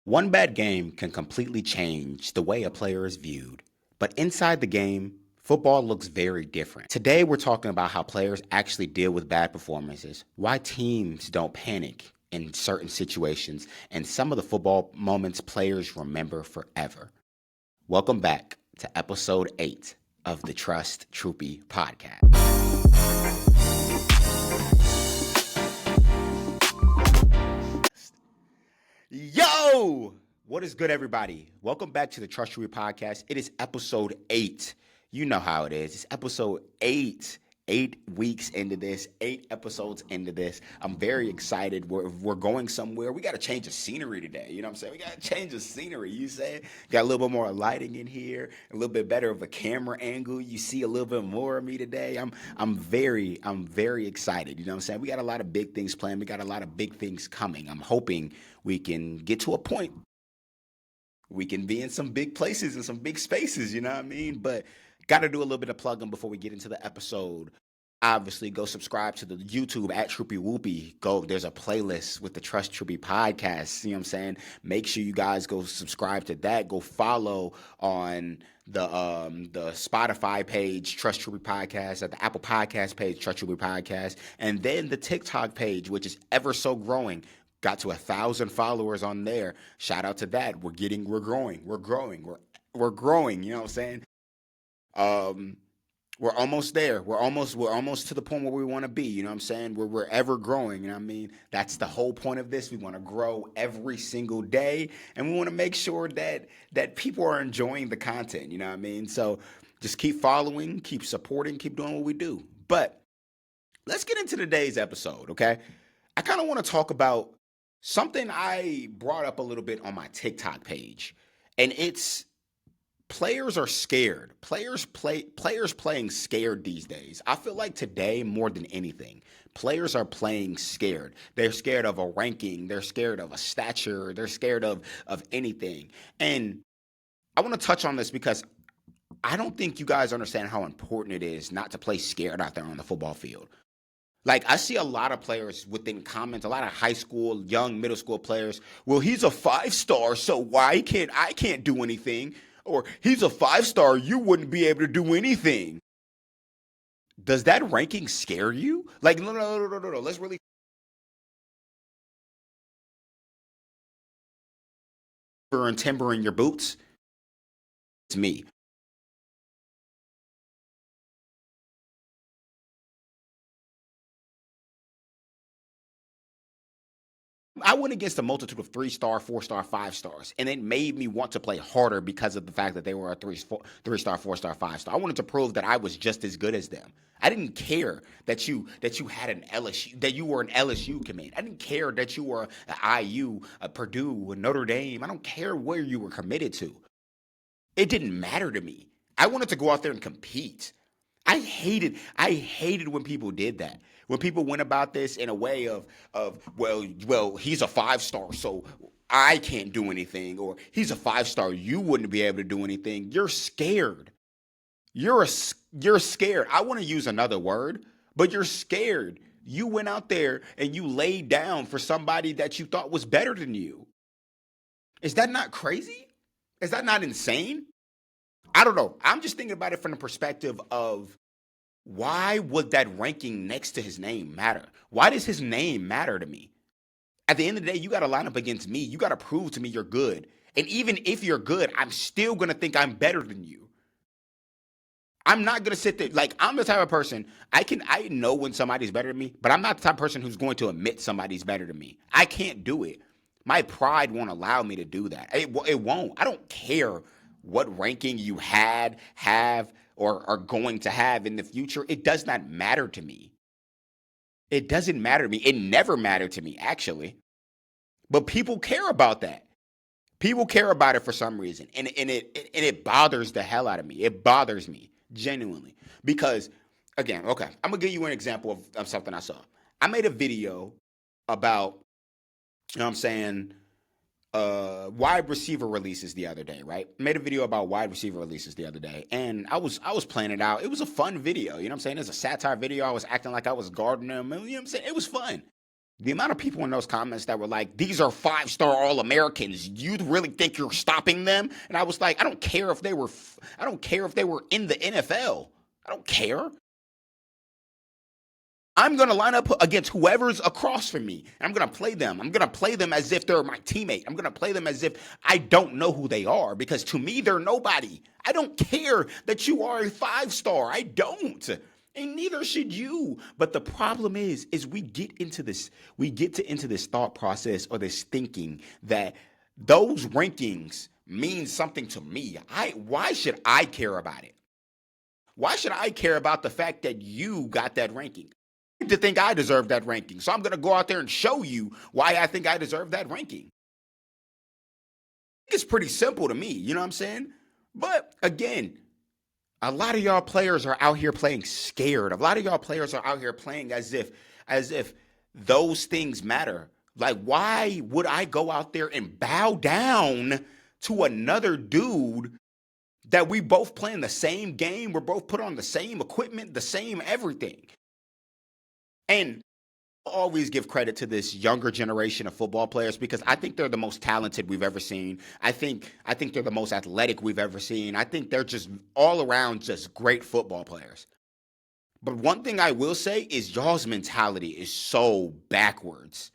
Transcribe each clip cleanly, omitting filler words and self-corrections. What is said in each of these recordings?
One bad game can completely change the way a player is viewed. But inside the game, football looks very different. Today, we're talking about how players actually deal with bad performances, why teams don't panic in certain situations, and some of the football moments players remember forever. Welcome back to episode 8 of the Trust Troupey Podcast. Yo! What is good, everybody? Welcome back to the Trust Troupey Podcast. It is episode 8. You know how it is. It's episode 8. 8 weeks into this, 8 episodes into this. I'm very excited. We're going somewhere. We got to change the scenery today. You know what I'm saying? We got to change the scenery. You say? Got a little bit more lighting in here, a little bit better of a camera angle. You see a little bit more of me today. I'm very excited. You know what I'm saying? We got a lot of big things planned. We got a lot of big things coming. I'm hoping we can get to a point. We can be in some big places and some big spaces, you know what I mean? But got to do a little bit of plugging before we get into the episode. Obviously, go subscribe to the YouTube at Troupey Whoopie. Go, there's a playlist with the Trust Troupey Podcast. You know what I'm saying? Make sure you guys go subscribe to that. Go follow on the Spotify page, Trust Troupey Podcast, at the Apple Podcast page, Trust Troupey Podcast, and then the TikTok page, which is ever so growing. Got to 1,000 followers on there. Shout out to that. We're growing. You know what I'm saying? We're almost there. We're almost to the point where we want to be. You know what I'm saying? We're ever growing. You know what I mean? That's the whole point of this. We want to grow every single day, and we want to make sure that people are enjoying the content. You know what I mean? So just keep following, keep supporting, keep doing what we do. But let's get into today's episode, okay? I kind of want to talk about something I brought up a little bit on my TikTok page, and it's players are scared. Players playing scared these days. I feel like today, more than anything, players are playing scared. They're scared of a ranking. They're scared of a stature. They're scared of anything. And I want to touch on this because I don't think you guys understand how important it is not to play scared out there on the football field. Like, I see a lot of players within comments, a lot of high school, young middle school players. Well, he's a 5-star, so why can't I do anything? Or he's a 5-star, you wouldn't be able to do anything. Does that ranking scare you? Like, no. Let's really. And timber in your boots. It's me. I went against a multitude of 3-star, 4-star, 5-stars, and it made me want to play harder because of the fact that they were a 3-star, 4-star, 5-star. I wanted to prove that I was just as good as them. I didn't care that you had an LSU, that you were an LSU commit. I didn't care that you were an IU, a Purdue, a Notre Dame. I don't care where you were committed to. It didn't matter to me. I wanted to go out there and compete. I hated when people did that. When people went about this in a way of well, he's a 5-star, so I can't do anything, or he's a 5-star, you wouldn't be able to do anything. You're scared. You're scared. I want to use another word, but you're scared. You went out there and you laid down for somebody that you thought was better than you. Is that not crazy? Is that not insane? I don't know. I'm just thinking about it from the perspective of, why would that ranking next to his name matter? Why does his name matter to me? At the end of the day, you got to line up against me. You got to prove to me you're good. And even if you're good, I'm still going to think I'm better than you. I'm not going to sit there. Like, I'm the type of person, I know when somebody's better than me, but I'm not the type of person who's going to admit somebody's better than me. I can't do it. My pride won't allow me to do that. It won't. I don't care what ranking you have, or are going to have in the future. It does not matter to me. It doesn't matter to me. It never mattered to me, actually. But people care about that. People care about it for some reason. And it bothers the hell out of me. It bothers me, genuinely. Because, again, okay, I'm going to give you an example of something I saw. I made a video about, you know what I'm saying, wide receiver releases the other day, right? Made a video about wide receiver releases the other day, and I was playing it out. It was a fun video, you know what I'm saying? It's a satire video. I was acting like I was guarding them, you know what I'm saying? It was fun. The amount of people in those comments that were like, these are 5-star All-Americans. You really think you're stopping them? And I was like, I don't care if they were in the NFL. I don't care. I'm going to line up against whoever's across from me. And I'm going to play them. I'm going to play them as if they're my teammate. I'm going to play them as if I don't know who they are, because to me, they're nobody. I don't care that you are a 5-star. I don't. And neither should you. But the problem is we get into this thought process, or this thinking that those rankings mean something to me. Why should I care about it? Why should I care about the fact that you got that ranking? To think I deserve that ranking. So I'm going to go out there and show you why I think I deserve that ranking. It's pretty simple to me, you know what I'm saying? But again, a lot of y'all players are out here playing scared. A lot of y'all players are out here playing as if those things matter. Like, why would I go out there and bow down to another dude that we both play in the same game? We're both put on the same equipment, the same everything. And I always give credit to this younger generation of football players, because I think they're the most talented we've ever seen. I think they're the most athletic we've ever seen. I think they're just all around just great football players. But one thing I will say is y'all's mentality is so backwards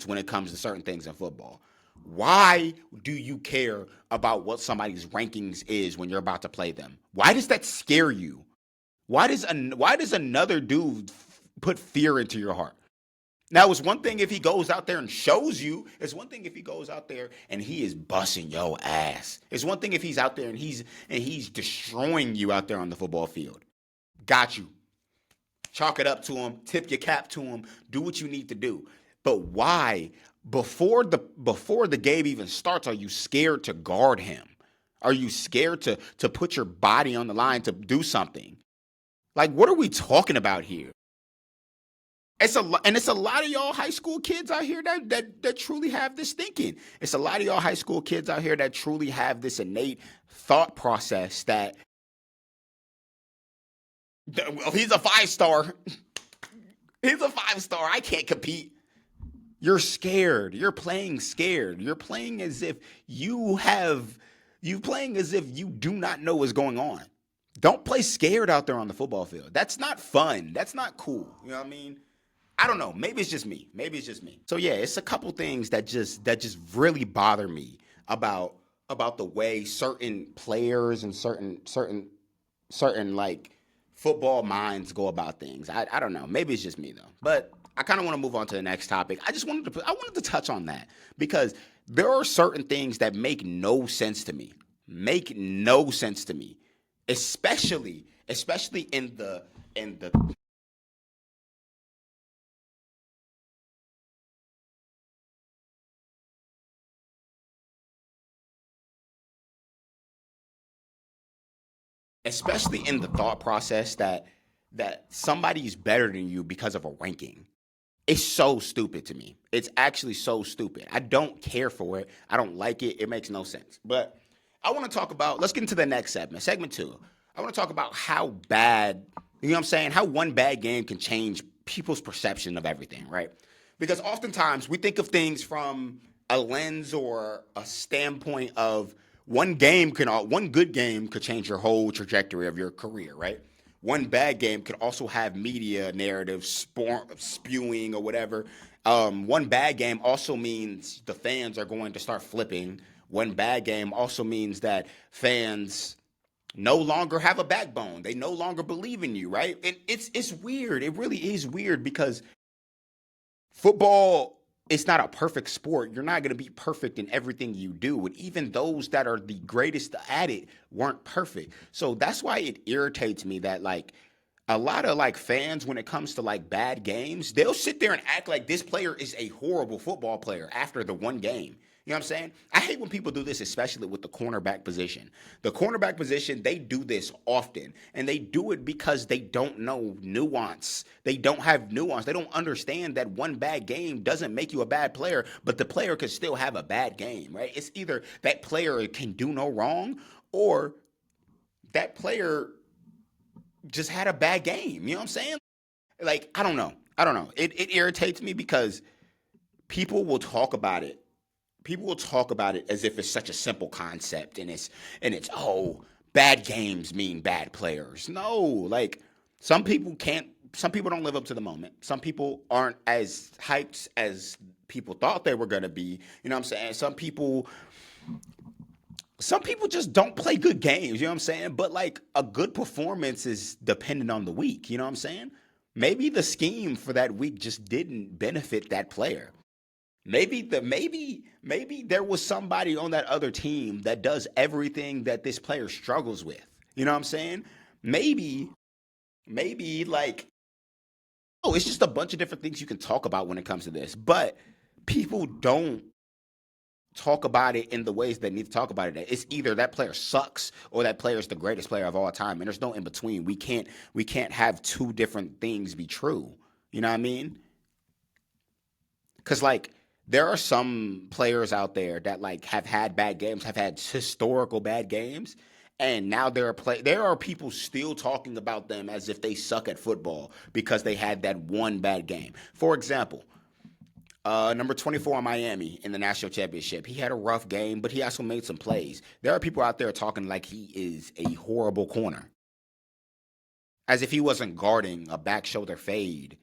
when it comes to certain things in football. Why do you care about what somebody's rankings is when you're about to play them? Why does that scare you? Why does another dude put fear into your heart? Now, it's one thing if he goes out there and shows you. It's one thing if he goes out there and he is busting your ass. It's one thing if he's out there and he's destroying you out there on the football field. Got you. Chalk it up to him. Tip your cap to him. Do what you need to do. But why, before the game even starts, are you scared to guard him? Are you scared to put your body on the line to do something? Like, what are we talking about here? It's a lot of y'all high school kids out here that truly have this thinking. It's a lot of y'all high school kids out here that truly have this innate thought process that, well, he's a 5-star. He's a 5-star. I can't compete. You're scared. You're playing scared. You're playing as if you do not know what's going on. Don't play scared out there on the football field. That's not fun. That's not cool. You know what I mean? I don't know. Maybe it's just me. So yeah, it's a couple things that just really bother me about the way certain players and certain like football minds go about things. I don't know. Maybe it's just me though. But I kind of want to move on to the next topic. I wanted to touch on that, because there are certain things that make no sense to me. Especially in the thought process that somebody's better than you because of a ranking. It's so stupid to me. It's actually so stupid. I don't care for it. I don't like it. It makes no sense. But I want to talk about, let's get into the next segment, segment 2. I want to talk about how bad, you know what I'm saying, how one bad game can change people's perception of everything, right? Because oftentimes we think of things from a lens or a standpoint of one good game could change your whole trajectory of your career, right? One bad game could also have media narratives spewing or whatever. One bad game also means the fans are going to start flipping. One bad game also means that fans no longer have a backbone. They no longer believe in you, right? And it's weird. It really is weird, because football, it's not a perfect sport. You're not going to be perfect in everything you do. And even those that are the greatest at it weren't perfect. So that's why it irritates me that, like, a lot of, like, fans, when it comes to, like, bad games, they'll sit there and act like this player is a horrible football player after the one game. You know what I'm saying? I hate when people do this, especially with the cornerback position. The cornerback position, they do this often, and they do it because they don't know nuance. They don't have nuance. They don't understand that one bad game doesn't make you a bad player, but the player could still have a bad game, right? It's either that player can do no wrong, or that player just had a bad game. You know what I'm saying? Like, I don't know. I don't know. It irritates me because people will talk about it. People will talk about it as if it's such a simple concept, and it's oh, bad games mean bad players. No, like some people can't. Some people don't live up to the moment. Some people aren't as hyped as people thought they were gonna be. You know what I'm saying? Some people just don't play good games, you know what I'm saying? But like a good performance is dependent on the week, you know what I'm saying? Maybe the scheme for that week just didn't benefit that player. Maybe there was somebody on that other team that does everything that this player struggles with. You know what I'm saying? Maybe maybe like oh, it's just a bunch of different things you can talk about when it comes to this. But people don't talk about it in the ways they need to talk about it. It's either that player sucks or that player is the greatest player of all time, and there's no in between. We can't have two different things be true. You know what I mean? Because like there are some players out there that like have had bad games, have had historical bad games, and now there are people still talking about them as if they suck at football because they had that one bad game. For example, number 24 in Miami in the national championship. He had a rough game, but he also made some plays. There are people out there talking like he is a horrible corner, as if he wasn't guarding a back shoulder fade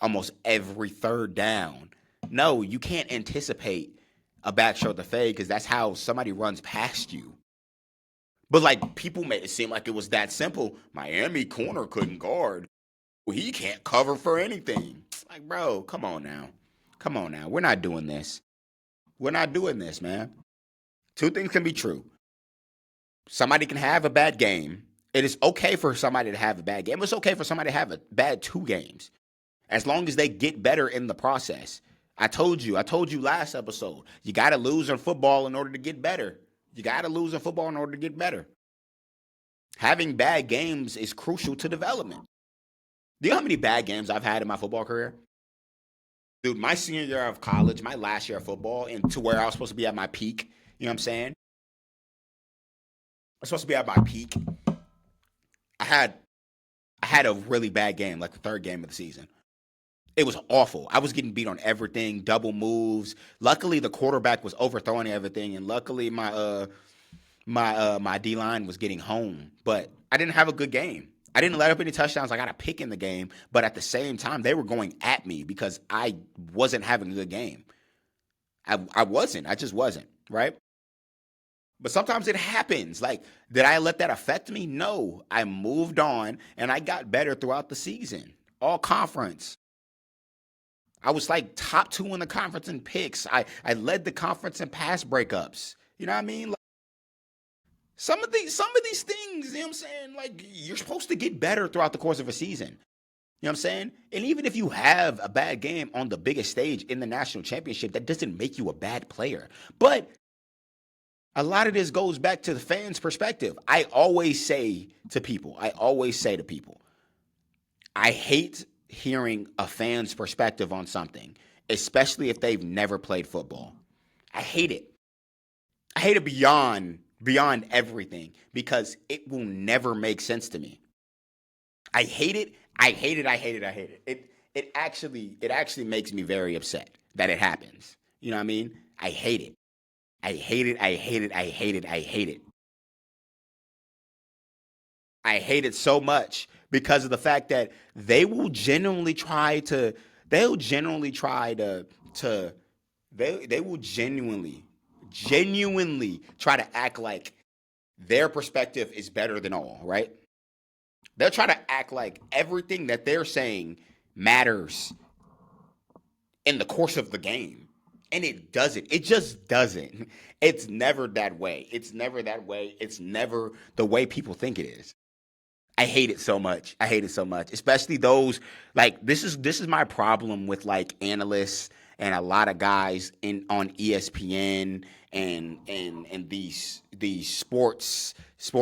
almost every third down. No, you can't anticipate a back shoulder fade because that's how somebody runs past you. But like people made it seem like it was that simple. Miami corner couldn't guard. Well, he can't cover for anything. Like, bro, come on now. Come on now. We're not doing this. We're not doing this, man. Two things can be true. Somebody can have a bad game. It is okay for somebody to have a bad game. It's okay for somebody to have a bad 2 games, as long as they get better in the process. I told you last episode, you got to lose in football in order to get better. You got to lose in football in order to get better. Having bad games is crucial to development. Do you know how many bad games I've had in my football career? Dude, my senior year of college, my last year of football, and to where I was supposed to be at my peak, you know what I'm saying? I was supposed to be at my peak. I had I had a really bad game, like the third game of the season. It was awful. I was getting beat on everything, double moves. Luckily, the quarterback was overthrowing everything, and luckily my D line was getting home. But I didn't have a good game. I didn't let up any touchdowns. I got a pick in the game, but at the same time, they were going at me because I wasn't having a good game. I wasn't. I just wasn't, right? But sometimes it happens. Like, did I let that affect me? No. I moved on and I got better throughout the season. All conference. I was like top 2 in the conference in picks. I led the conference in pass breakups. You know what I mean? Like, some of these things, you know what I'm saying? Like, you're supposed to get better throughout the course of a season. You know what I'm saying? And even if you have a bad game on the biggest stage in the national championship, that doesn't make you a bad player. But a lot of this goes back to the fans' perspective. I always say to people, I hate hearing a fan's perspective on something, especially if they've never played football. I hate it. I hate it beyond everything because it will never make sense to me. I hate it. I hate it. I hate it. I hate it. It actually makes me very upset that it happens. You know what I mean? I hate it. I hate it. I hate it. I hate it. I hate it. I hate it so much because of the fact that they will genuinely try to they'll genuinely try to they will genuinely try to act like their perspective is better than all, right? They'll try to act like everything that they're saying matters in the course of the game. And it doesn't. It just doesn't. It's never that way. It's never that way. It's never the way people think it is. I hate it so much. I hate it so much. Especially those like this is my problem with like analysts and a lot of guys in on ESPN and these sports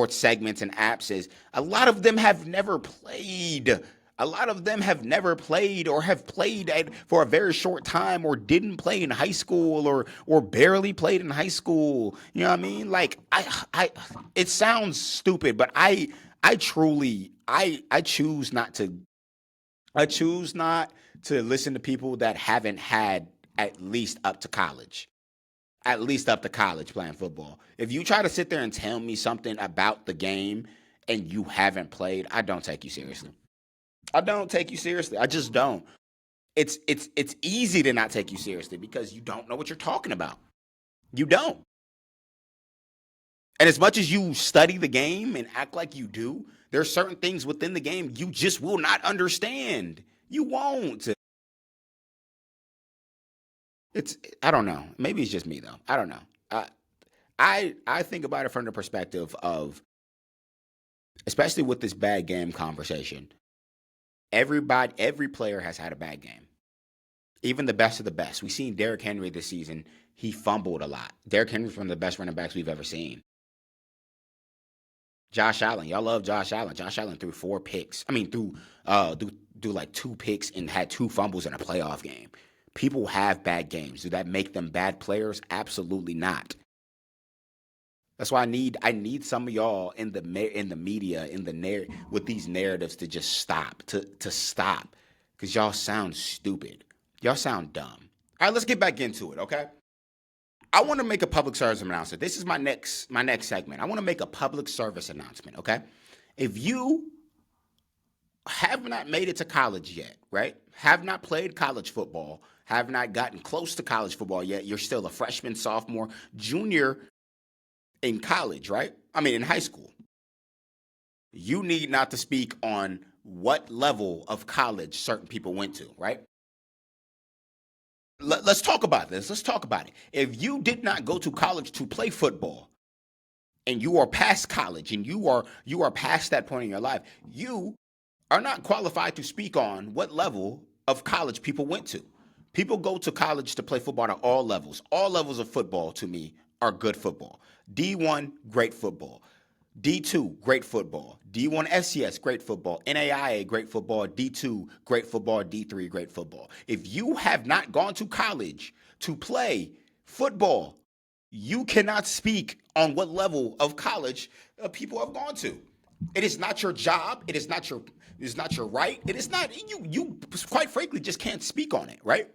segments and apps is a lot of them have never played. A lot of them have never played or have played for a very short time or didn't play in high school or barely played in high school. You know what I mean? Like I it sounds stupid, but I truly I choose not to listen to people that haven't had at least up to college. At least up to college playing football. If you try to sit there and tell me something about the game and you haven't played, I don't take you seriously. I don't take you seriously. I just don't. It's easy to not take you seriously because you don't know what you're talking about. You don't. And as much as you study the game and act like you do, there are certain things within the game you just will not understand. You won't. I don't know. Maybe it's just me though. I don't know. I think about it from the perspective of, especially with this bad game conversation. Every player has had a bad game. Even the best of the best. We've seen Derrick Henry this season. He fumbled a lot. Derrick Henry's one of the best running backs we've ever seen. Josh Allen. Y'all love Josh Allen. Josh Allen threw 4 picks. threw like 2 picks and had 2 fumbles in a playoff game. People have bad games. Do that make them bad players? Absolutely not. That's why I need some of y'all in the media, with these narratives to just stop, to stop, because y'all sound stupid. Y'all sound dumb. All right, let's get back into it, okay? I want to make a public service announcement. This is my next segment. I want to make a public service announcement, okay? If you have not made it to college yet, right? Have not played college football, have not gotten close to college football yet, you're still a freshman, sophomore, junior in college, right? In high school. You need not to speak on what level of college certain people went to, right? Let's talk about this. Let's talk about it. If you did not go to college to play football and you are past college and you are past that point in your life, you are not qualified to speak on what level of college people went to. People go to college to play football at all levels. All levels of football, to me, are good football. D1, great football. D2, great football. D1 FCS, great football. NAIA, great football. D2, great football. D3, great football. If you have not gone to college to play football, you cannot speak on what level of college people have gone to. It is not your job. It is not your right. It is not, you quite frankly just can't speak on it, right?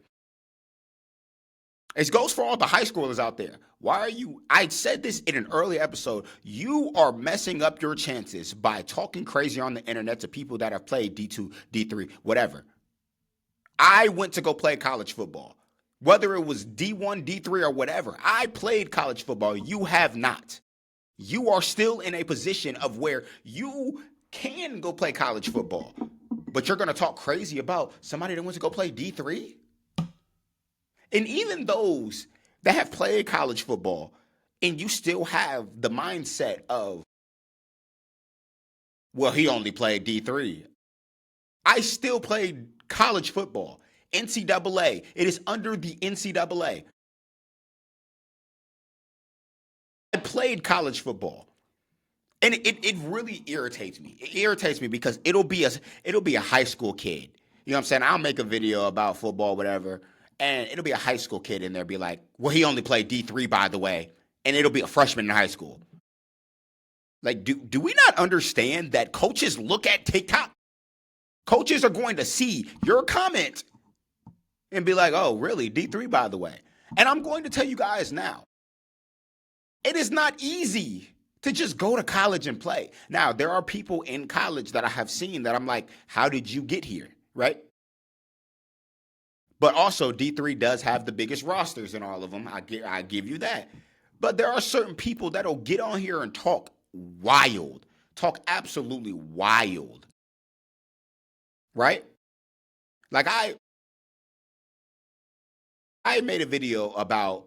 It goes for all the high schoolers out there. I said this in an earlier episode, you are messing up your chances by talking crazy on the internet to people that have played D2, D3, whatever. I went to go play college football. Whether it was D1, D3, or whatever, I played college football. You have not. You are still in a position of where you can go play college football, but you're going to talk crazy about somebody that went to go play D3? And even those that have played college football, and you still have the mindset of, well, he only played D3. I still played college football. NCAA. It is under the NCAA. I played college football. And it really irritates me. It irritates me because it'll be a high school kid. You know what I'm saying? I'll make a video about football, whatever, and it'll be a high school kid in there be like, well, he only played D3, by the way, and it'll be a freshman in high school. Like, do we not understand that coaches look at TikTok? Coaches are going to see your comment and be like, oh, really? D3, by the way. And I'm going to tell you guys now, it is not easy to just go to college and play. Now, there are people in college that I have seen that I'm like, how did you get here, right? But also, D3 does have the biggest rosters in all of them. I give you that. But there are certain people that'll get on here and talk wild, talk absolutely wild, right? Like I made a video about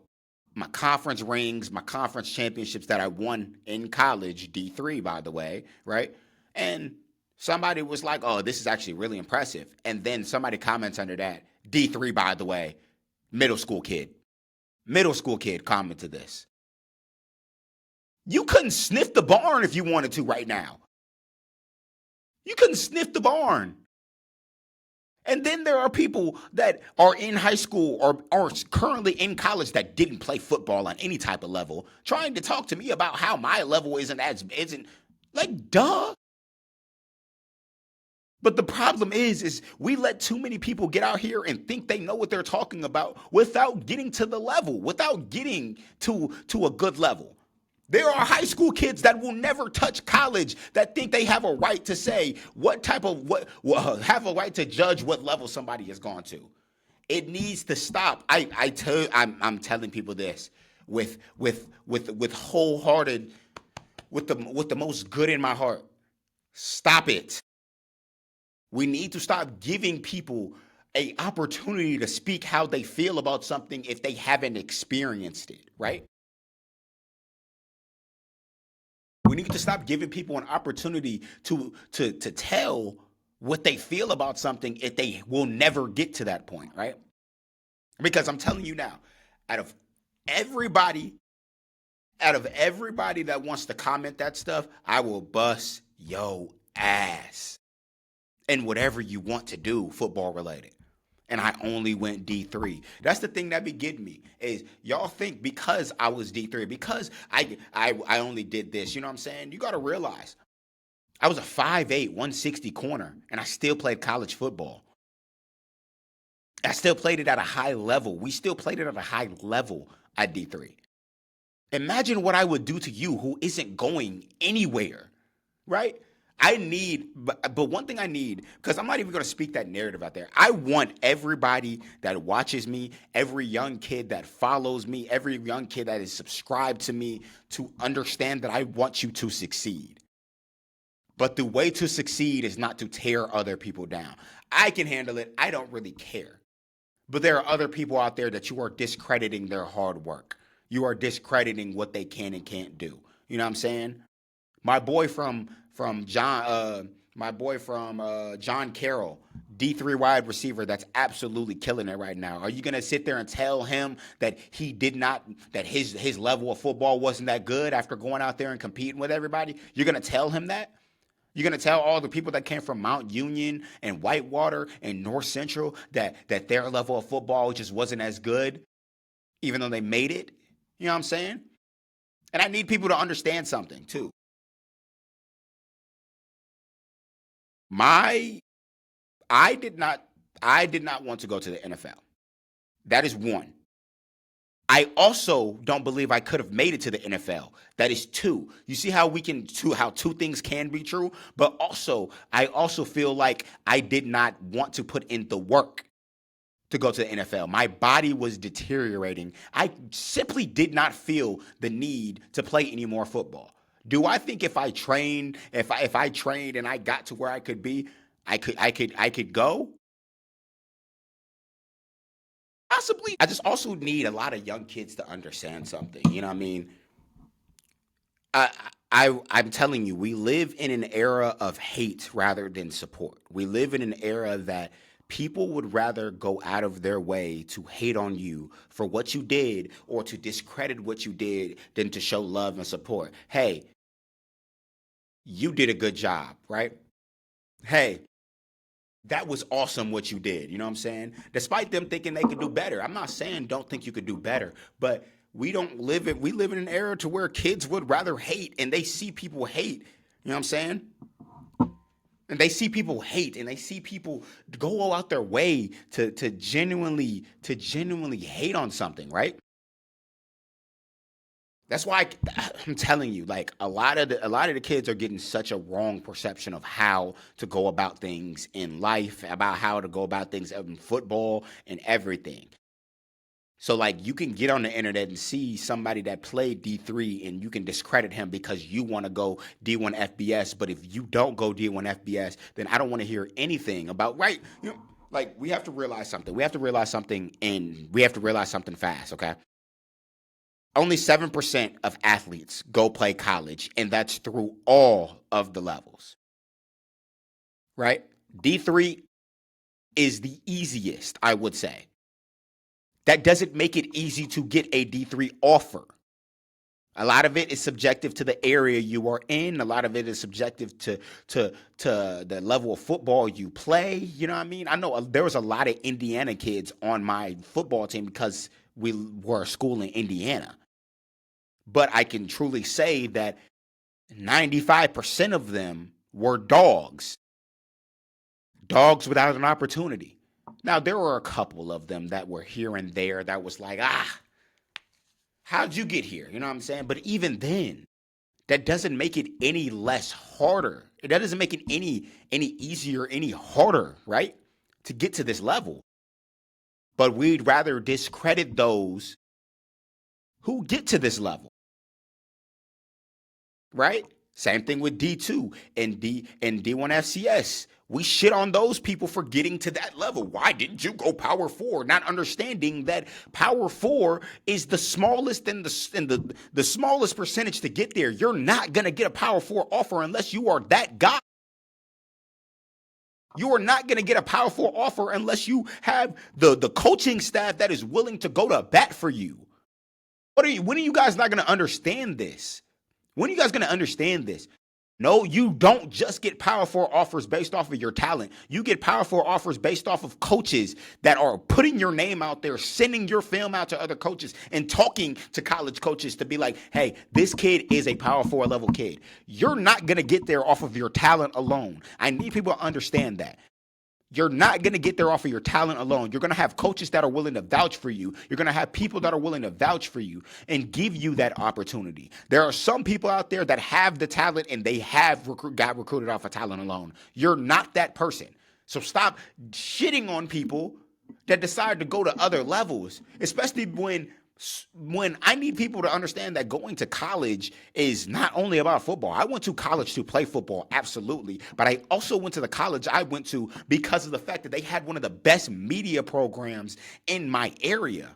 my conference rings, my conference championships that I won in college, D3, by the way, right? And somebody was like, oh, this is actually really impressive. And then somebody comments under that, D3, by the way, middle school kid commented this. You couldn't sniff the barn if you wanted to right now. You couldn't sniff the barn. And then there are people that are in high school or are currently in college that didn't play football on any type of level, trying to talk to me about how my level isn't like, duh. But the problem is we let too many people get out here and think they know what they're talking about without getting to the level, without getting to a good level. There are high school kids that will never touch college that think they have a right to say have a right to judge what level somebody has gone to. It needs to stop. I'm telling people this with wholehearted, with the most good in my heart. Stop it. We need to stop giving people a opportunity to speak how they feel about something if they haven't experienced it, right? We need to stop giving people an opportunity to tell what they feel about something if they will never get to that point, right? Because I'm telling you now, out of everybody, out of everybody that wants to comment that stuff, I will bust yo ass in whatever you want to do football related. And I only went D3. That's the thing that be getting me is y'all think because I was D3, because I only did this, you know what I'm saying? You got to realize I was a 5'8", 160 corner, and I still played college football. I still played it at a high level. We still played it at a high level at D3. Imagine what I would do to you who isn't going anywhere, right? But one thing I need, because I'm not even going to speak that narrative out there. I want everybody that watches me, every young kid that follows me, every young kid that is subscribed to me to understand that I want you to succeed. But the way to succeed is not to tear other people down. I can handle it. I don't really care. But there are other people out there that you are discrediting their hard work. You are discrediting what they can and can't do. You know what I'm saying? My boy from John Carroll, D3 wide receiver that's absolutely killing it right now. Are you gonna sit there and tell him that his level of football wasn't that good after going out there and competing with everybody? You're gonna tell him that? You're gonna tell all the people that came from Mount Union and Whitewater and North Central that their level of football just wasn't as good, even though they made it? You know what I'm saying? And I need people to understand something too. My I did not want to go to the NFL. That is one. I also don't believe I could have made it to the NFL. That is two. You see how how two things can be true, but also I also feel like I did not want to put in the work to go to the NFL. My body was deteriorating. I simply did not feel the need to play any more football. Do I think if I trained, if I trained and I got to where I could be, I could go? Possibly. I just also need a lot of young kids to understand something. You know what I mean? I, I'm telling you, we live in an era of hate rather than support. We live in an era that people would rather go out of their way to hate on you for what you did or to discredit what you did than to show love and support. Hey, you did a good job, right? Hey, that was awesome what you did. You know what I'm saying? Despite them thinking they could do better. I'm not saying don't think you could do better, but we live in an era to where kids would rather hate and they see people hate. You know what I'm saying? And they see people hate and they see people go out their way to genuinely hate on something, right? That's why I'm telling you, like a lot of the kids are getting such a wrong perception of how to go about things in life, about how to go about things in football and everything. So like you can get on the internet and see somebody that played D3 and you can discredit him because you want to go D1 FBS, but if you don't go D1 FBS, then I don't want to hear anything about right. You know, like we have to realize something. We have to realize something and we have to realize something fast, okay? Only 7% of athletes go play college, and that's through all of the levels, right? D3 is the easiest, I would say. That doesn't make it easy to get a D3 offer. A lot of it is subjective to the area you are in. A lot of it is subjective to the level of football you play. You know what I mean? I know there was a lot of Indiana kids on my football team because we were a school in Indiana. But I can truly say that 95% of them were dogs. Dogs without an opportunity. Now, there were a couple of them that were here and there that was like, how'd you get here? You know what I'm saying? But even then, that doesn't make it any less harder. That doesn't make it any easier, any harder, right? To get to this level. But we'd rather discredit those who get to this level, right? Same thing with D2 and D1 FCS. We shit on those people for getting to that level. Why didn't you go Power 4? Not understanding that Power 4 is the smallest and the smallest percentage to get there. You're not gonna get a Power 4 offer unless you are that guy. You are not going to get a Power 4 offer unless you have the coaching staff that is willing to go to bat for you. When are you guys not going to understand this? When are you guys going to understand this? No, you don't just get Power 4 offers based off of your talent. You get Power 4 offers based off of coaches that are putting your name out there, sending your film out to other coaches, and talking to college coaches to be like, hey, this kid is a Power 4 level kid. You're not going to get there off of your talent alone. I need people to understand that. You're not going to get there off of your talent alone. You're going to have coaches that are willing to vouch for you. You're going to have people that are willing to vouch for you and give you that opportunity. There are some people out there that have the talent and they have got recruited off of talent alone. You're not that person. So stop shitting on people that decide to go to other levels, especially when I need people to understand that going to college is not only about football. I went to college to play football, absolutely. But I also went to the college I went to because of the fact that they had one of the best media programs in my area.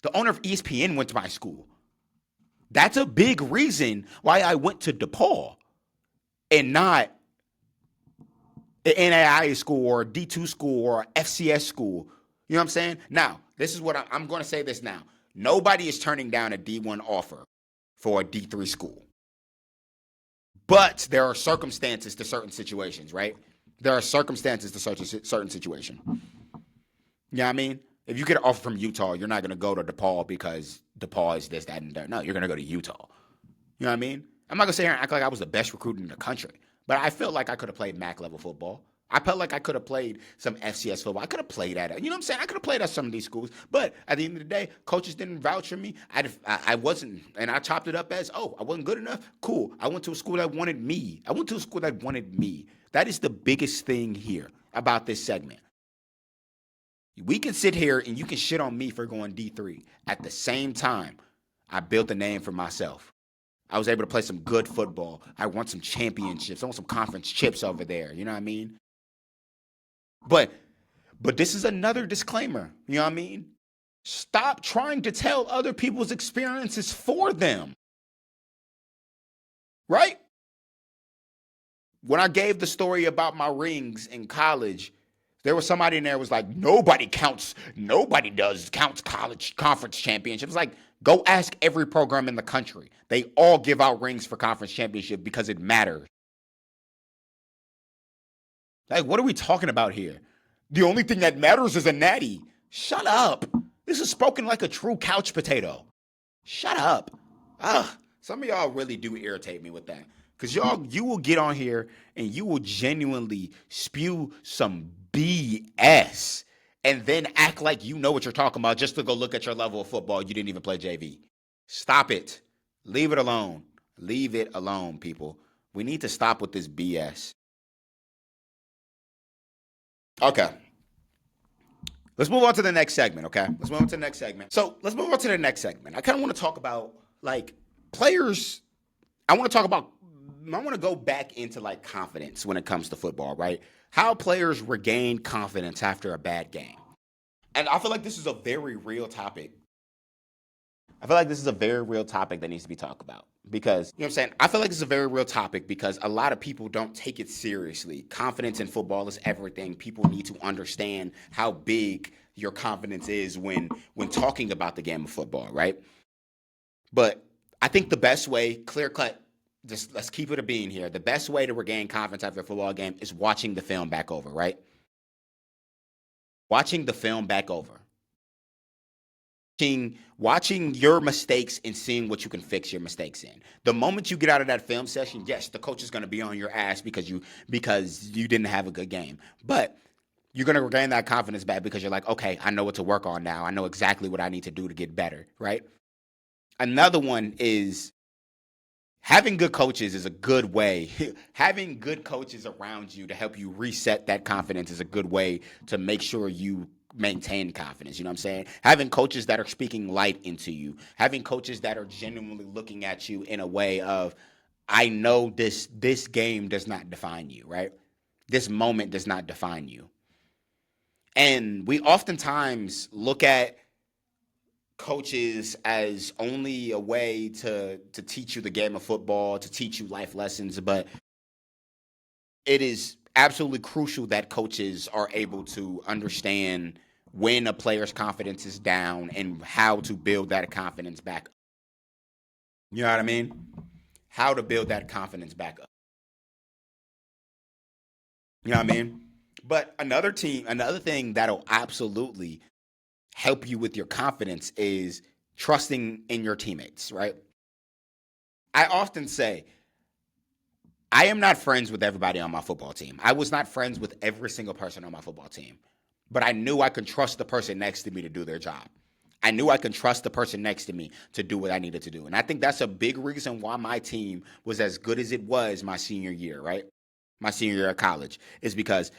The owner of ESPN went to my school. That's a big reason why I went to DePaul and not an NAIA school or a D2 school or an FCS school. You know what I'm saying? Now, this is what I'm going to say this now. Nobody is turning down a D1 offer for a D3 school. But there are circumstances to certain situations, right? There are circumstances to certain situations. You know what I mean? If you get an offer from Utah, you're not going to go to DePaul because DePaul is this, that, and that. No, you're going to go to Utah. You know what I mean? I'm not going to sit here and act like I was the best recruit in the country. But I felt like I could have played MAC level football. I felt like I could have played some FCS football. I could have played at it. You know what I'm saying? I could have played at some of these schools. But at the end of the day, coaches didn't vouch for me. I wasn't, and I chopped it up as, I wasn't good enough? Cool. I went to a school that wanted me. That is the biggest thing here about this segment. We can sit here and you can shit on me for going D3. At the same time, I built a name for myself. I was able to play some good football. I won some championships. I won some conference chips over there. You know what I mean? But this is another disclaimer. You know what I mean? Stop trying to tell other people's experiences for them. Right? When I gave the story about my rings in college, there was somebody in there who was like, nobody counts college conference championships. Like, go ask every program in the country. They all give out rings for conference championship because it matters. Like, what are we talking about here? The only thing that matters is a natty. Shut up. This is spoken like a true couch potato. Shut up. Some of y'all really do irritate me with that. Because you will get on here and you will genuinely spew some BS and then act like you know what you're talking about just to go look at your level of football. You didn't even play JV. Stop it. Leave it alone. Leave it alone, people. We need to stop with this BS. Okay. Let's move on to the next segment, okay? So let's move on to the next segment. I kind of want to talk about, like, players. I want to go back into, like, confidence when it comes to football, right? How players regain confidence after a bad game. And I feel like this is a very real topic. That needs to be talked about. Because, you know what I'm saying? I feel like this is a very real topic because a lot of people don't take it seriously. Confidence in football is everything. People need to understand how big your confidence is when talking about the game of football, right? But I think the best way, clear cut, just let's keep it a bean here. The best way to regain confidence after a football game is watching the film back over, right? Watching the film back over. Watching your mistakes and seeing what you can fix your mistakes in. The moment you get out of that film session, yes, the coach is going to be on your ass because you didn't have a good game. But you're going to regain that confidence back because you're like, okay, I know what to work on now. I know exactly what I need to do to get better, right? Another one is having good coaches is a good way. Having good coaches around you to help you reset that confidence is a good way to make sure you maintain confidence. You know what I'm saying? Having coaches that are speaking light into you, having coaches that are genuinely looking at you in a way of, I know this game does not define you, right? This moment does not define you. And we oftentimes look at coaches as only a way to teach you the game of football, to teach you life lessons, but it is absolutely crucial that coaches are able to understand when a player's confidence is down and how to build that confidence back up. You know what I mean? How to build that confidence back up. You know what I mean? But another thing that'll absolutely help you with your confidence is trusting in your teammates, right? I often say, I am not friends with everybody on my football team. I was not friends with every single person on my football team, but I knew I could trust the person next to me to do their job. I knew I could trust the person next to me to do what I needed to do. And I think that's a big reason why my team was as good as it was my senior year, right? My senior year of college is because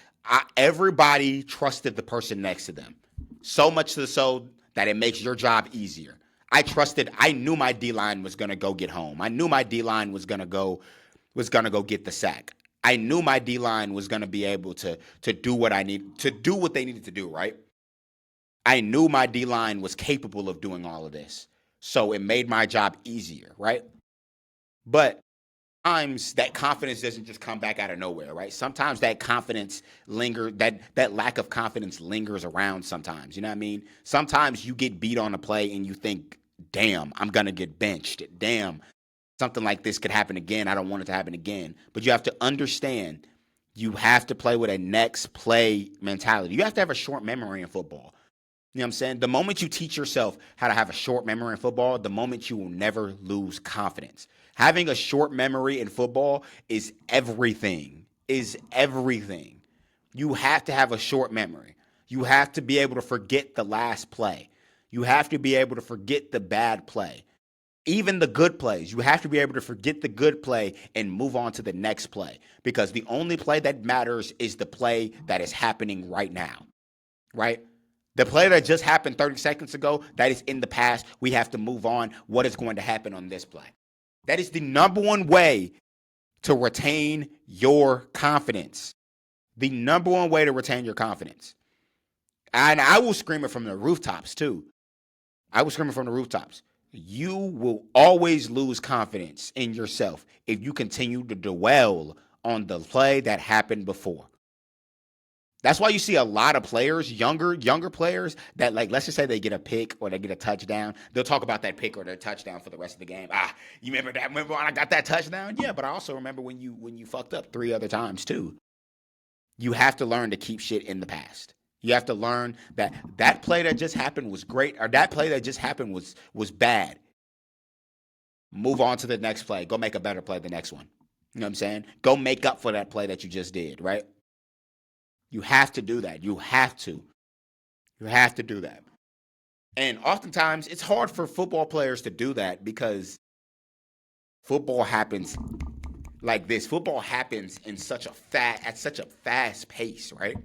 everybody trusted the person next to them. So much so that it makes your job easier. I knew my D-line was going to go get home. I knew my D-line was going to go get the sack. I knew my D-line was going to be able to do what they needed to do, right? I knew my D-line was capable of doing all of this. So it made my job easier, right? But sometimes that confidence doesn't just come back out of nowhere, right? Sometimes that that lack of confidence lingers around sometimes. You know what I mean? Sometimes you get beat on a play and you think, damn, I'm going to get benched. Damn, something like this could happen again. I don't want it to happen again. But you have to understand, you have to play with a next play mentality. You have to have a short memory in football. You know what I'm saying? The moment you teach yourself how to have a short memory in football, the moment you will never lose confidence. Having a short memory in football is everything. You have to have a short memory. You have to be able to forget the last play. You have to be able to forget the bad play. Even the good plays, you have to be able to forget the good play and move on to the next play. Because the only play that matters is the play that is happening right now, right? The play that just happened 30 seconds ago, that is in the past. We have to move on. What is going to happen on this play? That is the number one way to retain your confidence. The number one way to retain your confidence. And I will scream it from the rooftops, too. You will always lose confidence in yourself if you continue to dwell on the play that happened before. That's why you see a lot of players, younger players, that, like, let's just say they get a pick or they get a touchdown. They'll talk about that pick or their touchdown for the rest of the game. You remember that? Remember when I got that touchdown? Yeah, but I also remember when you fucked up 3 other times too. You have to learn to keep shit in the past. You have to learn that play that just happened was great, or that play that just happened was bad. Move on to the next play. Go make a better play the next one. You know what I'm saying? Go make up for that play that you just did, right? You have to do that. You have to do that. And oftentimes it's hard for football players to do that because football happens like this. Football happens at such a fast pace, right?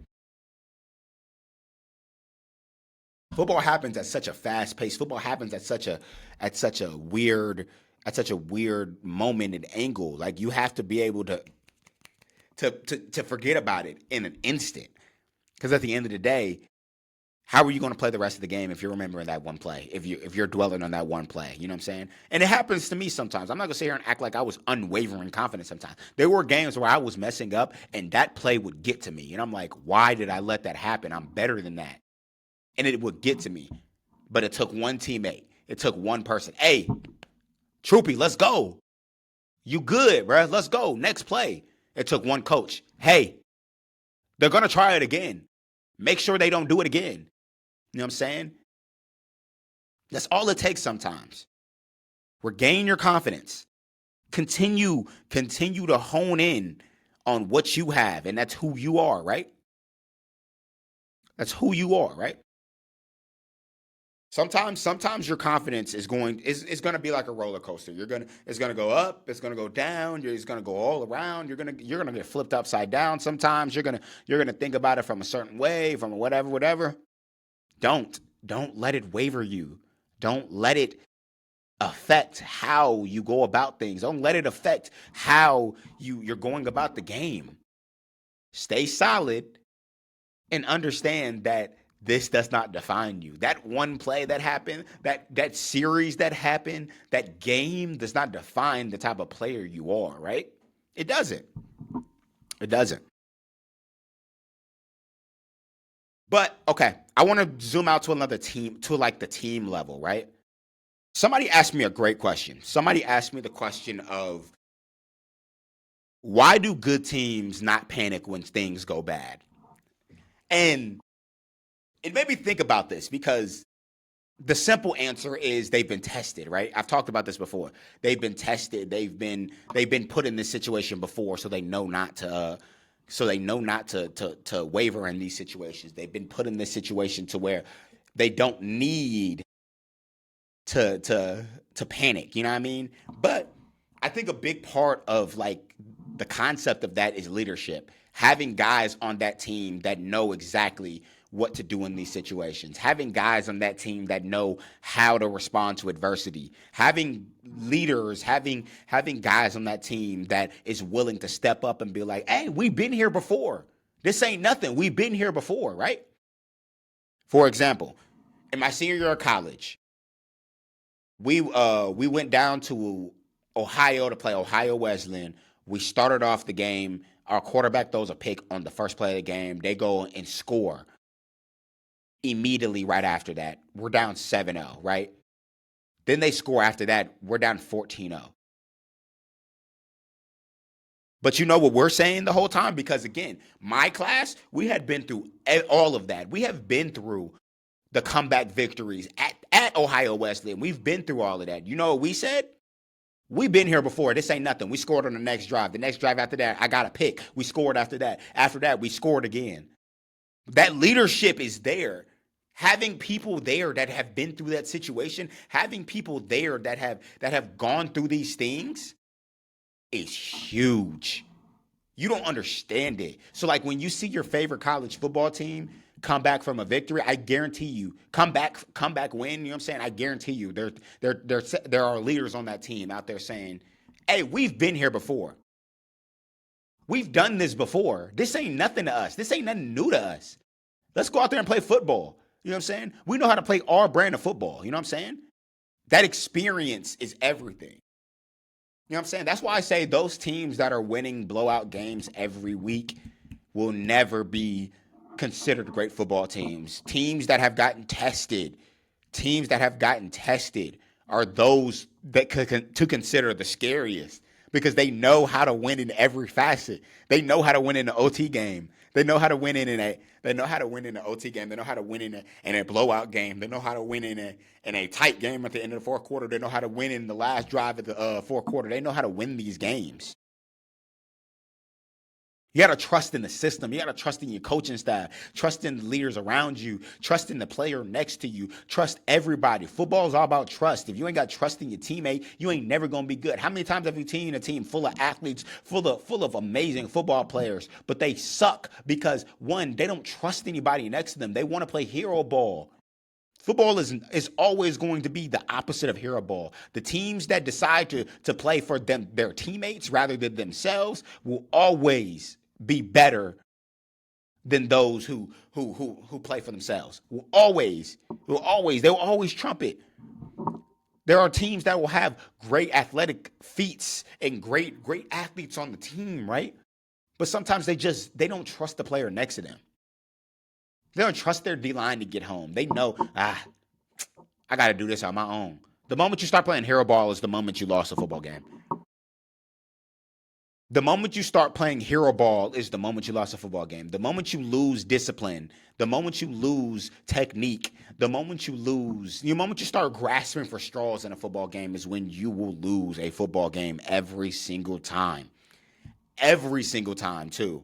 Football happens at such a fast pace. Football happens at such a weird moment and angle. Like, you have to be able to forget about it in an instant. Because at the end of the day, how are you going to play the rest of the game if you're remembering that one play? If you're dwelling on that one play, you know what I'm saying? And it happens to me sometimes. I'm not gonna sit here and act like I was unwavering confident sometimes. There were games where I was messing up and that play would get to me, and I'm like, why did I let that happen? I'm better than that, and it would get to me. But it took one teammate. It took one person. Hey, Troupey, let's go. You good, bro? Let's go. Next play. It took one coach. Hey, they're gonna try it again. Make sure they don't do it again. You know what I'm saying? That's all it takes sometimes. Regain your confidence. Continue to hone in on what you have, and that's who you are, right? That's who you are, right? Sometimes your confidence is going to be like a roller coaster. It's gonna go up, it's gonna go down, it's gonna go all around. You're gonna get flipped upside down. Sometimes you're gonna think about it from a certain way, from whatever. Don't let it waver you. Don't let it affect how you go about things. Don't let it affect how you're going about the game. Stay solid and understand that this does not define you. That one play that happened, that series that happened, that game does not define the type of player you are, right? It doesn't. It doesn't. But okay, I want to zoom out to another team, to like the team level, right? Somebody asked me a great question. Somebody asked me the question of, why do good teams not panic when things go bad? And it made me think about this because the simple answer is they've been tested, right? I've talked about this before. They've been tested. They've been put in this situation before, so they know not to waver in these situations. They've been put in this situation to where they don't need to panic. You know what I mean? But I think a big part of like the concept of that is leadership. Having guys on that team that know exactly what to do in these situations. Having guys on that team that know how to respond to adversity. Having leaders, having guys on that team that is willing to step up and be like, "Hey, we've been here before. This ain't nothing. We've been here before," right? For example, in my senior year of college, we went down to Ohio to play Ohio Wesleyan. We started off the game. Our quarterback throws a pick on the first play of the game. They go and score immediately right after that. We're down 7-0, right? Then they score after that. We're down 14-0. But you know what we're saying the whole time? Because again, my class, we had been through all of that. We have been through the comeback victories at Ohio Wesleyan. We've been through all of that. You know what we said? We've been here before. This ain't nothing. We scored on the next drive. The next drive after that, I got a pick. We scored after that. After that, we scored again. That leadership is there. Having people there that have been through that situation, having people there that have gone through these things is huge. You don't understand it. So like when you see your favorite college football team come back from a victory, I guarantee you, come back win, you know what I'm saying? I guarantee you there are leaders on that team out there saying, "Hey, we've been here before. We've done this before. This ain't nothing to us. This ain't nothing new to us. Let's go out there and play football." You know what I'm saying? We know how to play our brand of football. You know what I'm saying? That experience is everything. You know what I'm saying? That's why I say those teams that are winning blowout games every week will never be considered great football teams. Teams that have gotten tested are those that to consider the scariest because they know how to win in every facet. They know how to win in the OT game. They know how to win they know how to win in the OT game. They know how to win in a blowout game. They know how to win in a tight game at the end of the fourth quarter. They know how to win in the last drive of the fourth quarter. They know how to win these games. You got to trust in the system. You got to trust in your coaching staff. Trust in the leaders around you. Trust in the player next to you. Trust everybody. Football is all about trust. If you ain't got trust in your teammate, you ain't never going to be good. How many times have you seen a team full of athletes, full of amazing football players, but they suck because, one, they don't trust anybody next to them. They want to play hero ball. Football is always going to be the opposite of hero ball. The teams that decide to play for their teammates rather than themselves will always be better than those who play for themselves. They will always trump it. There are teams that will have great athletic feats and great athletes on the team, right? But sometimes they don't trust the player next to them. They don't trust their D-line to get home. They know, I got to do this on my own. The moment you start playing hero ball is the moment you lost a football game. The moment you start playing hero ball is the moment you lost a football game. The moment you lose discipline, the moment you lose technique, the moment you start grasping for straws in a football game is when you will lose a football game every single time. Every single time, too.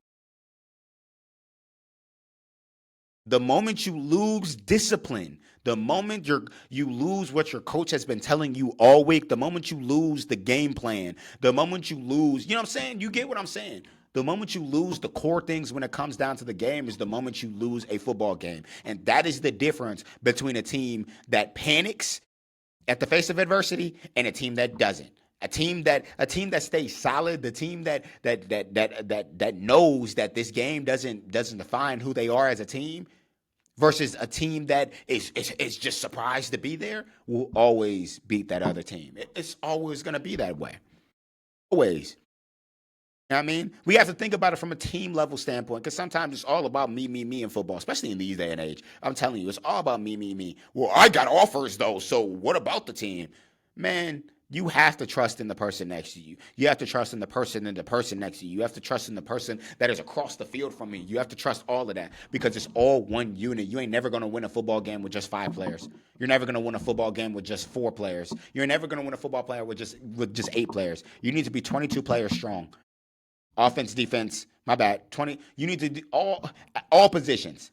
The moment you lose discipline, the moment you lose what your coach has been telling you all week, the moment you lose the game plan, the moment you lose, you know what I'm saying? You get what I'm saying? The moment you lose the core things when it comes down to the game is the moment you lose a football game. And that is the difference between a team that panics at the face of adversity and a team that doesn't. A team that stays solid, the team that knows that this game doesn't define who they are as a team, versus a team that is just surprised to be there, will always beat that other team. It's always going to be that way. Always. You know what I mean? We have to think about it from a team level standpoint, because sometimes it's all about me in football, especially in these day and age. I'm telling you, it's all about me. Well, I got offers though, so what about the team? Man, you have to trust in the person next to you. You have to trust in the person next to you. You have to trust in the person that is across the field from me. You have to trust all of that, because it's all one unit. You ain't never going to win a football game with just 5 players. You're never going to win a football game with just 4 players. You're never going to win a football player with just 8 players. You need to be 22 players strong. Offense, defense, my bad. 20. You need to do all positions.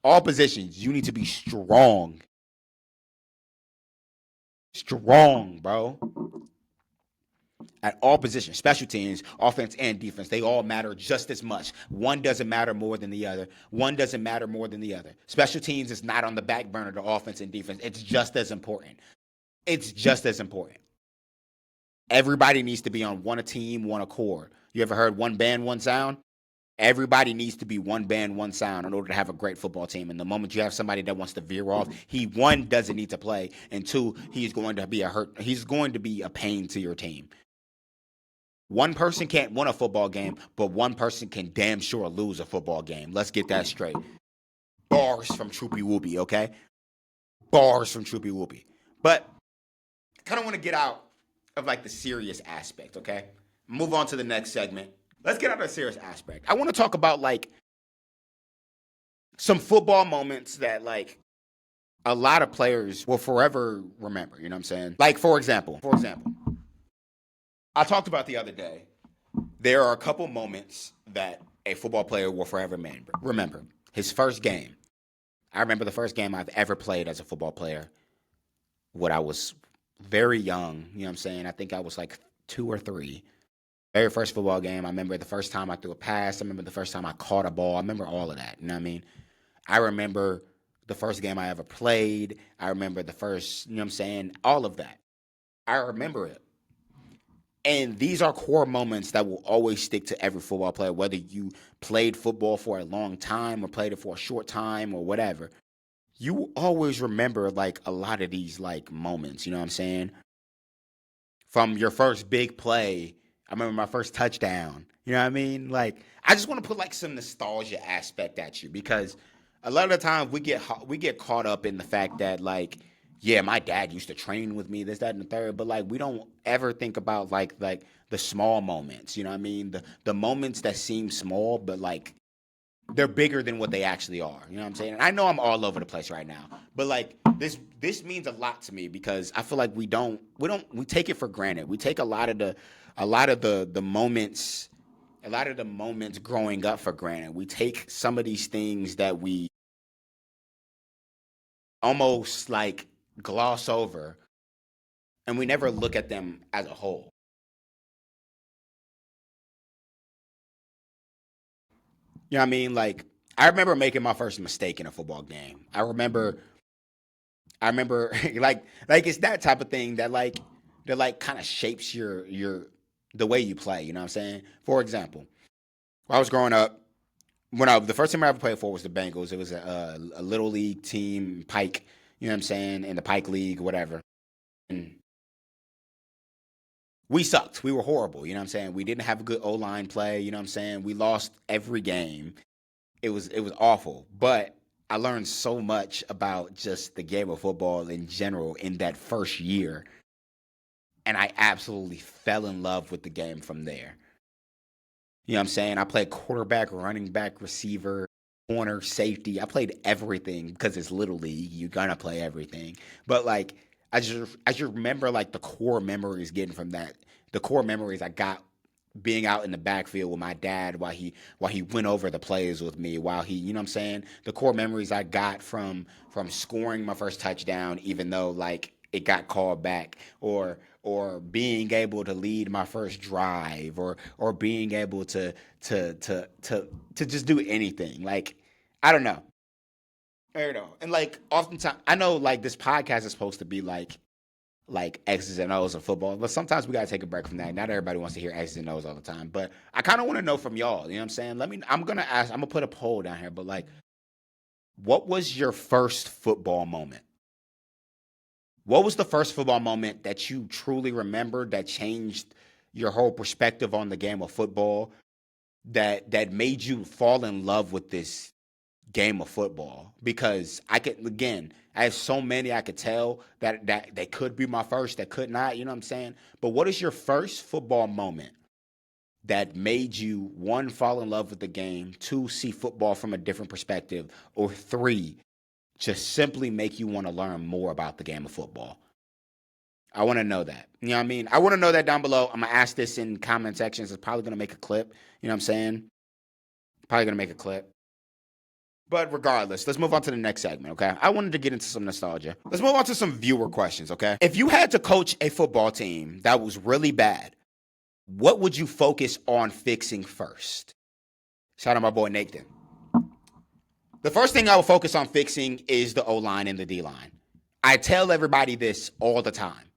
All positions. You need to be strong. Strong, bro. At all positions, special teams, offense and defense, they all matter just as much. One doesn't matter more than the other. One doesn't matter more than the other. Special teams is not on the back burner to offense and defense. It's just as important. It's just as important. Everybody needs to be on one team, one accord. You ever heard one band, one sound? Everybody needs to be one band, one sound in order to have a great football team. And the moment you have somebody that wants to veer off, he, one, doesn't need to play, and 2, he's going to be a pain to your team. One person can't win a football game, but one person can damn sure lose a football game. Let's get that straight. Bars from Troupey Whoopie, okay? Bars from Troupey Whoopie. But I kind of want to get out of like the serious aspect, okay? Move on to the next segment. Let's get out of the serious aspect. I want to talk about like some football moments that like a lot of players will forever remember. You know what I'm saying? Like for example, I talked about the other day. There are a couple moments that a football player will forever remember. His first game. I remember the first game I've ever played as a football player when I was very young. You know what I'm saying? I think I was like 2 or 3. Very first football game. I remember the first time I threw a pass. I remember the first time I caught a ball. I remember all of that. You know what I mean? I remember the first game I ever played. I remember the first, you know what I'm saying? All of that. I remember it. And these are core moments that will always stick to every football player, whether you played football for a long time or played it for a short time or whatever. You will always remember like a lot of these like moments, you know what I'm saying? From your first big play, I remember my first touchdown. You know what I mean? Like, I just want to put like some nostalgia aspect at you, because a lot of the time we get caught up in the fact that like, yeah, my dad used to train with me, this, that, and the third, but like we don't ever think about like the small moments. You know what I mean? The moments that seem small, but like they're bigger than what they actually are. You know what I'm saying? And I know I'm all over the place right now, but like this means a lot to me, because I feel like we take it for granted. We take a lot of the moments growing up for granted. We take some of these things that we almost like gloss over, and we never look at them as a whole. You know what I mean? Like, I remember making my first mistake in a football game. I remember like it's that type of thing that kind of shapes your the way you play, you know what I'm saying? For example, when I was growing up, the first team I ever played for was the Bengals. It was a little league team, Pike, you know what I'm saying, in the Pike League, whatever. And we sucked. We were horrible, you know what I'm saying? We didn't have a good O-line play, you know what I'm saying? We lost every game. It was awful, but I learned so much about just the game of football in general in that first year. And I absolutely fell in love with the game from there. You know what I'm saying? I played quarterback, running back, receiver, corner, safety. I played everything because it's Little League. You're gonna play everything. But like I just remember like the core memories getting from that. The core memories I got being out in the backfield with my dad while he went over the plays with me, while he, you know what I'm saying? The core memories I got from scoring my first touchdown, even though like it got called back, or being able to lead my first drive, or being able to just do anything. Like, I don't know. I don't know. And like oftentimes I know like this podcast is supposed to be like X's and O's of football. But sometimes we gotta take a break from that. Not everybody wants to hear X's and O's all the time. But I kind of want to know from y'all. You know what I'm saying? I'm gonna ask. I'm gonna put a poll down here. But like, what was your first football moment? What was the first football moment that you truly remember that changed your whole perspective on the game of football? That made you fall in love with this game of football? Because I could, again, I have so many I could tell that they could be my first, that could not, you know what I'm saying? But what is your first football moment that made you, one, fall in love with the game, two, see football from a different perspective, or three, just simply make you want to learn more about the game of football? I want to know that. You know what I mean? I want to know that down below. I'm going to ask this in comment sections. It's probably going to make a clip. You know what I'm saying? Probably going to make a clip. But regardless, let's move on to the next segment, okay? I wanted to get into some nostalgia. Let's move on to some viewer questions, okay? If you had to coach a football team that was really bad, what would you focus on fixing first? Shout out my boy Nathan. The first thing I would focus on fixing is the O-line and the D-line. I tell everybody this all the time.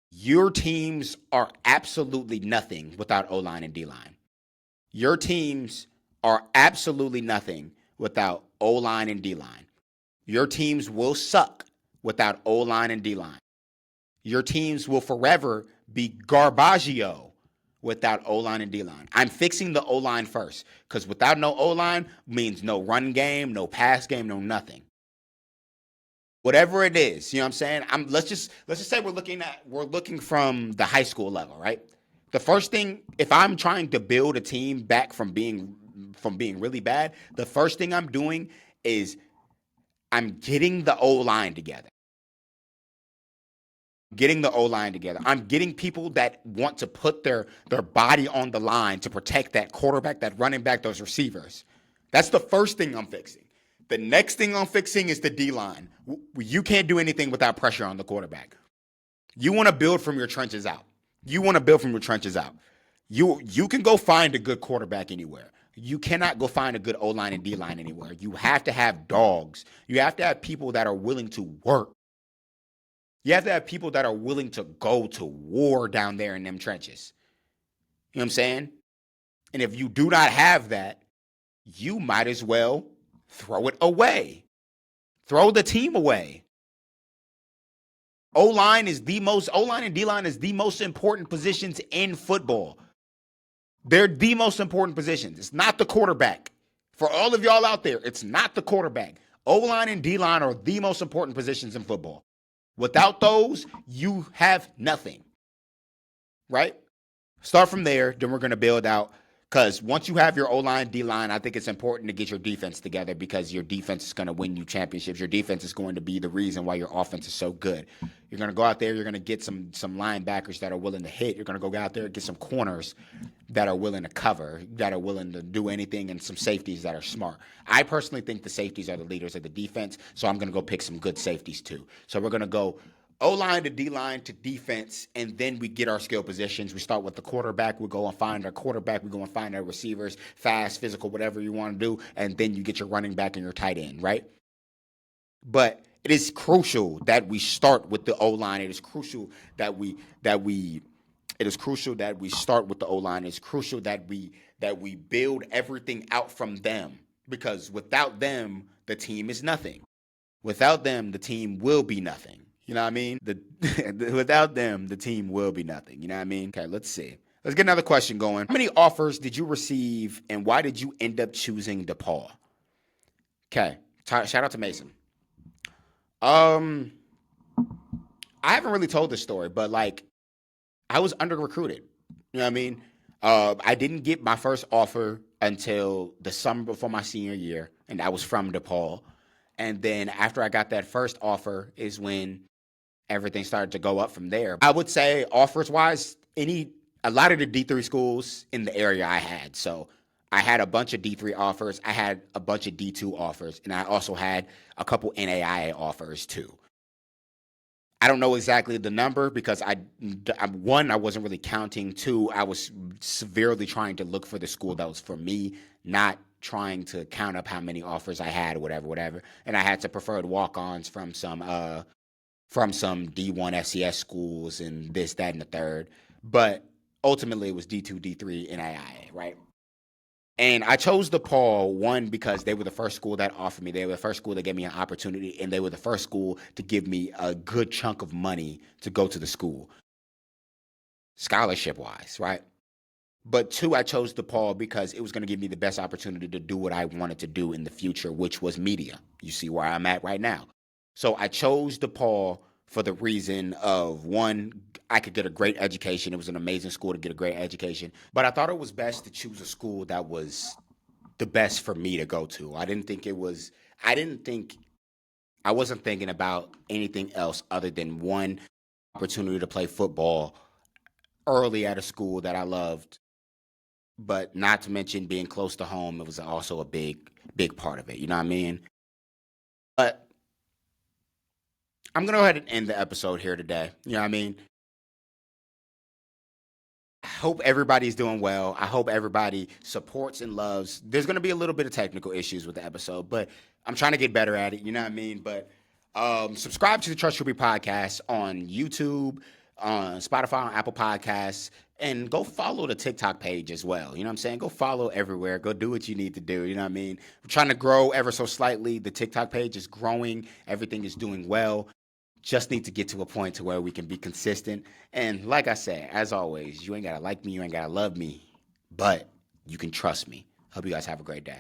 Your teams are absolutely nothing without O-line and D-line. Your teams are absolutely nothing without O-line and D-line. Your teams will suck without O-line and D-line. Your teams will forever be garbaggio without O-line and D-line. I'm fixing the O-line first, because without no O-line means no run game, no pass game, no nothing. Whatever it is, you know what I'm saying? Let's just say we're looking from the high school level, right? The first thing, if I'm trying to build a team back from being really bad, the first thing I'm doing is I'm getting the O line together. Getting the O line together. I'm getting people that want to put their body on the line to protect that quarterback, that running back, those receivers. That's the first thing I'm fixing. The next thing I'm fixing is the D line. You can't do anything without pressure on the quarterback. You want to build from your trenches out. You want to build from your trenches out. You can go find a good quarterback anywhere. You cannot go find a good O line and D line anywhere. You have to have dogs. You have to have people that are willing to work. You have to have people that are willing to go to war down there in them trenches. You know what I'm saying? And if you do not have that, you might as well throw it away. Throw the team away. O-line and D-line is the most important positions in football. They're the most important positions. It's not the quarterback. For all of y'all out there, it's not the quarterback. O-line and D-line are the most important positions in football. Without those, you have nothing. Right? Start from there, then we're going to build out. Because once you have your O-line, D-line, I think it's important to get your defense together, because your defense is going to win you championships. Your defense is going to be the reason why your offense is so good. You're going to go out there, you're going to get some linebackers that are willing to hit. You're going to go out there and get some corners that are willing to cover, that are willing to do anything, and some safeties that are smart. I personally think the safeties are the leaders of the defense, so I'm going to go pick some good safeties too. So we're going to go O-line to D-line to defense, and then we get our skill positions. We start with the quarterback. We go and find our quarterback. We go and find our receivers, fast, physical, whatever you want to do, and then you get your running back and your tight end, right? But it is crucial that we start with the O-line. It is crucial that we start with the O-line. It's crucial that we build everything out from them, because without them, the team is nothing. Without them, the team will be nothing. You know what I mean? Without them, the team will be nothing. You know what I mean? Okay, let's see. Let's get another question going. How many offers did you receive, and why did you end up choosing DePaul? Okay, shout out to Mason. I haven't really told this story, but like I was under recruited. You know what I mean? I didn't get my first offer until the summer before my senior year, and I was from DePaul. And then after I got that first offer is when everything started to go up from there. I would say offers wise, a lot of the D3 schools in the area I had. So I had a bunch of D3 offers. I had a bunch of D2 offers, and I also had a couple NAIA offers too. I don't know exactly the number because one, I wasn't really counting. Two, I was severely trying to look for the school that was for me, not trying to count up how many offers I had or whatever. And I had some preferred walk-ons from some D1 SCS schools and this, that, and the third. But ultimately, it was D2, D3, NAIA, right? And I chose DePaul, one, because they were the first school that offered me. They were the first school that gave me an opportunity, and they were the first school to give me a good chunk of money to go to the school, scholarship-wise, right? But two, I chose DePaul because it was going to give me the best opportunity to do what I wanted to do in the future, which was media. You see where I'm at right now. So I chose DePaul for the reason of, one, I could get a great education. It was an amazing school to get a great education. But I thought it was best to choose a school that was the best for me to go to. I wasn't thinking about anything else other than one opportunity to play football early at a school that I loved, but not to mention being close to home. It was also a big part of it. You know what I mean? But I'm going to go ahead and end the episode here today. You know what I mean? I hope everybody's doing well. I hope everybody supports and loves. There's going to be a little bit of technical issues with the episode, but I'm trying to get better at it. You know what I mean? But subscribe to the Trust Troupey Podcast on YouTube, on Spotify, on Apple Podcasts, and go follow the TikTok page as well. You know what I'm saying? Go follow everywhere. Go do what you need to do. You know what I mean? I'm trying to grow ever so slightly. The TikTok page is growing. Everything is doing well. Just need to get to a point to where we can be consistent. And like I said, as always, you ain't got to like me, you ain't got to love me, but you can trust me. Hope you guys have a great day.